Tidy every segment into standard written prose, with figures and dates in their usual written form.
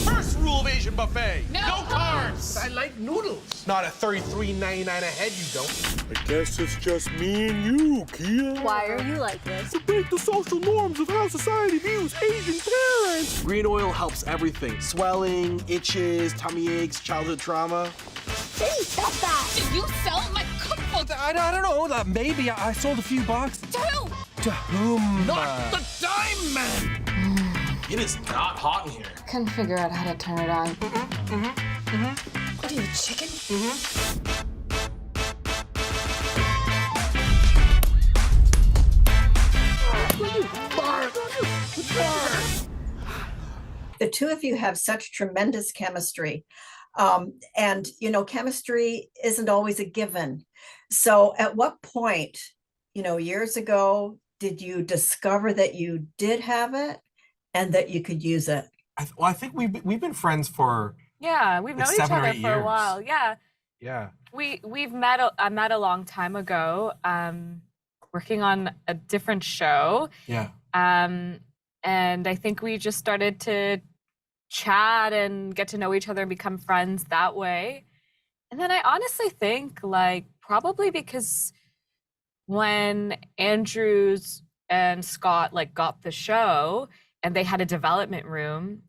First rule of Asian buffet, no carbs. I like noodles. Not at $33.99 a head, you don't. I guess it's just me and you, Kia. Why are you like this? To break the social norms of how society views Asian parents. Green oil helps everything. Swelling, itches, tummy aches, childhood trauma. Hey, stop that! Did you sell my cookbook? I don't know. Maybe I sold a few bucks. To who? To whom? Not the dime man. It is not hot in here. Couldn't figure out how to turn it on. What are you, chicken? The two of you have such tremendous chemistry. And, you know, chemistry isn't always a given. So at what point, you know, years ago, did you discover that you did have it and that you could use it? I think we've been friends for Yeah, we've known each 7 or other 8 for a years. while. Yeah, Yeah. we've met. I met a long time ago, working on a different show. Yeah. And I think we just started to chat and get to know each other and become friends that way. And then I honestly think, like, probably because when Andrews and Scott like got the show and they had a development room,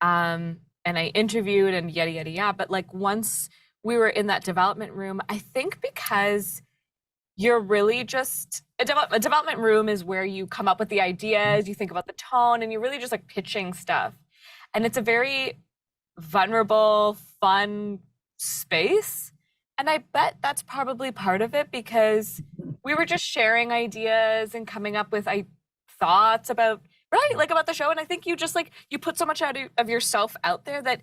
and I interviewed and yada yada yada. But like once we were in that development room, I think because you're really just a development room is where you come up with the ideas, you think about the tone, and you're really just like pitching stuff. And it's a very vulnerable, fun space. And I bet that's probably part of it because we were just sharing ideas and coming up with thoughts about, right, like about the show. And I think you just like, you put so much out of yourself out there that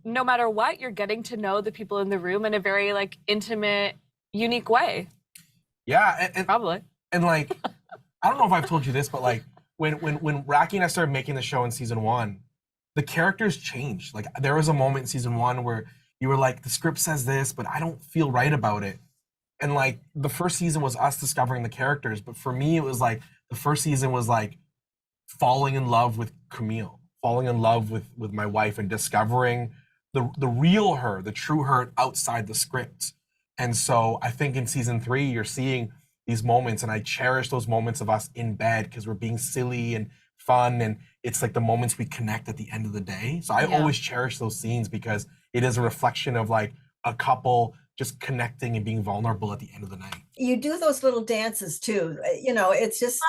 no matter what, you're getting to know the people in the room in a very like intimate, unique way. Yeah. And Probably. And like, I don't know if I've told you this, but like when Rakhee and I started making the show in season 1, the characters changed. Like there was a moment in season 1 where you were like, the script says this, but I don't feel right about it. And like the first season was us discovering the characters. But for me, it was like the first season was like falling in love with Camille, falling in love with my wife and discovering the real her, the true her outside the script. And so I think in season 3, you're seeing these moments, and I cherish those moments of us in bed because we're being silly and fun, and it's like the moments we connect at the end of the day. So I always cherish those scenes because it is a reflection of like a couple just connecting and being vulnerable at the end of the night. You do those little dances too. You know, it's just,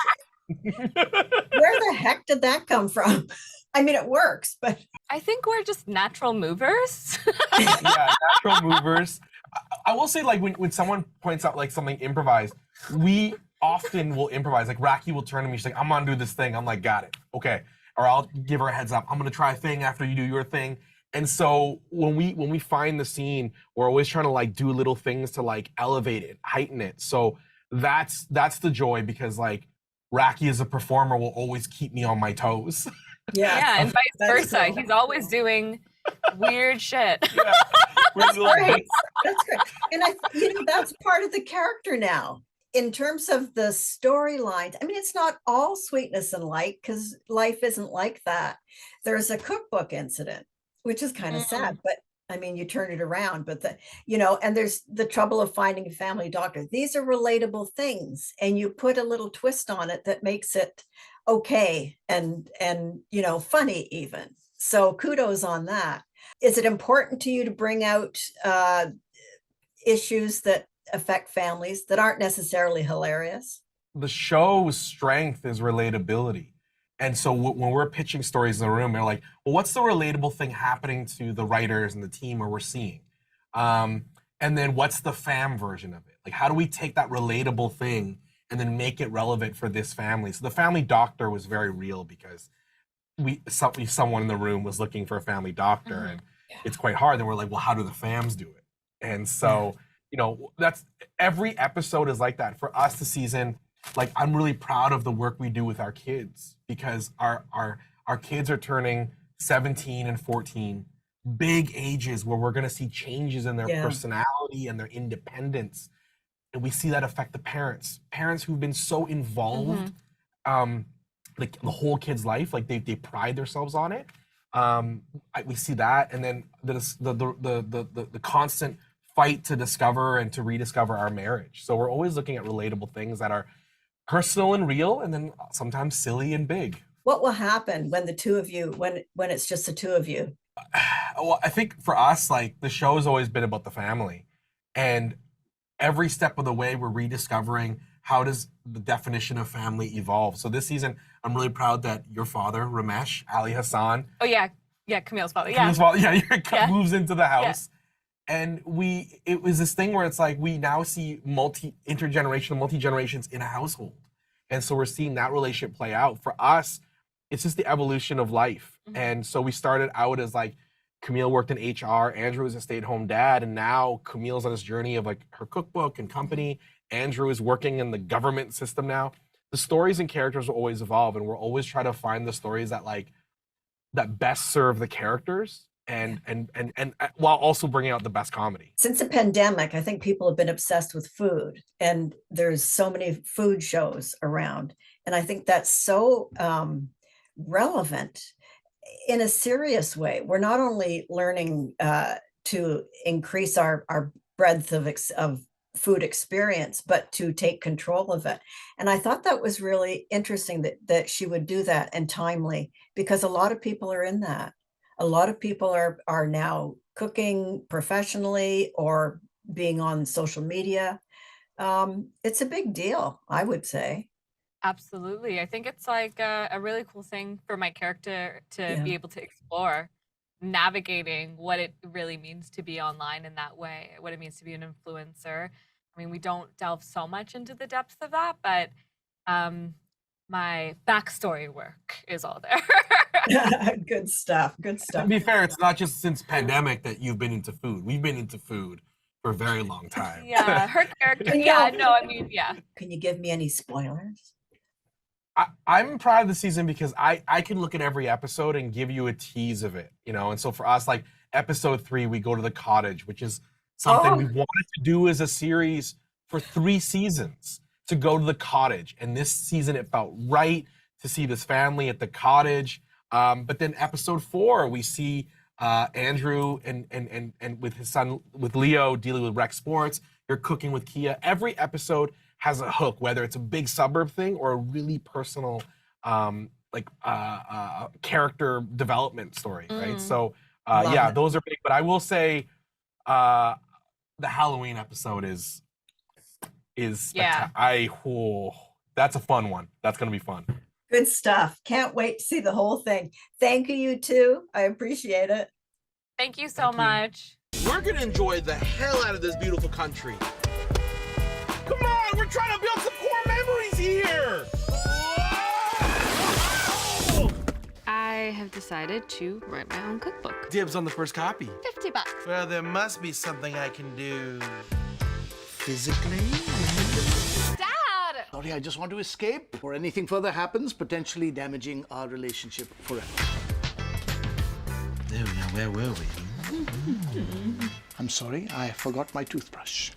where the heck did that come from? I mean, it works, but. I think we're just natural movers. Yeah, natural movers. I will say, like, when someone points out like something improvised, we often will improvise. Like Rakhee will turn to me, she's like, I'm gonna do this thing. I'm like, got it, okay. Or I'll give her a heads up, I'm gonna try a thing after you do your thing. And so when we find the scene, we're always trying to like do little things to like elevate it, heighten it. So that's the joy, because like Rakhee as a performer will always keep me on my toes. Yeah, and vice versa. Cool. He's always doing weird shit. Yeah. That's great. That's great. And that's part of the character now. In terms of the storylines, I mean, it's not all sweetness and light because life isn't like that. There's a cookbook incident, which is kind of sad, but I mean, you turn it around, but and there's the trouble of finding a family doctor. These are relatable things, and you put a little twist on it that makes it okay and funny even. So kudos on that. Is it important to you to bring out issues that affect families that aren't necessarily hilarious? The show's strength is relatability. And so when we're pitching stories in the room, they're like, well, what's the relatable thing happening to the writers and the team or we're seeing? And then what's the fam version of it? Like, how do we take that relatable thing and then make it relevant for this family? So the family doctor was very real because someone in the room was looking for a family doctor, and it's quite hard. Then we're like, well, how do the fams do it? And so, that's every episode is like that. For us this season, like, I'm really proud of the work we do with our kids, because our kids are turning 17 and 14, big ages where we're going to see changes in their personality and their independence. And we see that affect the parents who've been so involved like the whole kid's life. Like they pride themselves on it. We see that, and then the constant fight to discover and to rediscover our marriage. So we're always looking at relatable things that are personal and real, and then sometimes silly and big. What will happen when the two of you, when it's just the two of you? Well, I think for us, like the show has always been about the family, and every step of the way we're rediscovering how does the definition of family evolve. So this season, I'm really proud that your father, Ramesh, Ali Hassan. Oh yeah, Camille's father. Yeah. Camille's father, moves into the house. Yeah. And it was this thing where it's like we now see multi-generations in a household. And so we're seeing that relationship play out. For us, it's just the evolution of life. Mm-hmm. And so we started out as like, Camille worked in HR, Andrew was a stay-at-home dad, and now Camille's on this journey of like her cookbook and company. Andrew is working in the government system now. The stories and characters will always evolve, and we're always trying to find the stories that best serve the characters and while also bringing out the best comedy. Since the pandemic, I think people have been obsessed with food, and there's so many food shows around. And I think that's so relevant in a serious way. We're not only learning to increase our breadth of food experience, but to take control of it. And I thought that was really interesting that she would do that, and timely, because a lot of people are in that. A lot of people are now cooking professionally or being on social media. It's a big deal, I would say. Absolutely. I think it's like a really cool thing for my character to be able to explore, navigating what it really means to be online in that way, what it means to be an influencer. I mean, we don't delve so much into the depths of that, but my backstory work is all there. Good stuff. Good stuff. To be fair, it's not just since pandemic that you've been into food. We've been into food for a very long time. Yeah, her character. Can you give me any spoilers? I'm proud of the season because I can look at every episode and give you a tease of it, you know? And so for us, like episode 3, we go to the cottage, which is something we wanted to do as a series for 3 seasons, to go to the cottage. And this season, it felt right to see this family at the cottage. But then episode 4, we see Andrew and with his son, with Leo, dealing with rec sports. You're cooking with Kia. Every episode has a hook, whether it's a big suburb thing or a really personal character development story, right? So those are big. But I will say the Halloween episode is that's a fun one. That's gonna be fun. Good stuff. Can't wait to see the whole thing. Thank you too. I appreciate it. Thank you so much. We're gonna enjoy the hell out of this beautiful country. Come on, we're trying to build some core memories here. I have decided to write my own cookbook. Dibs on the first copy. $50. Well, there must be something I can do physically. Dad! Sorry, I just want to escape before anything further happens, potentially damaging our relationship forever. There we are. Where were we? I'm sorry, I forgot my toothbrush.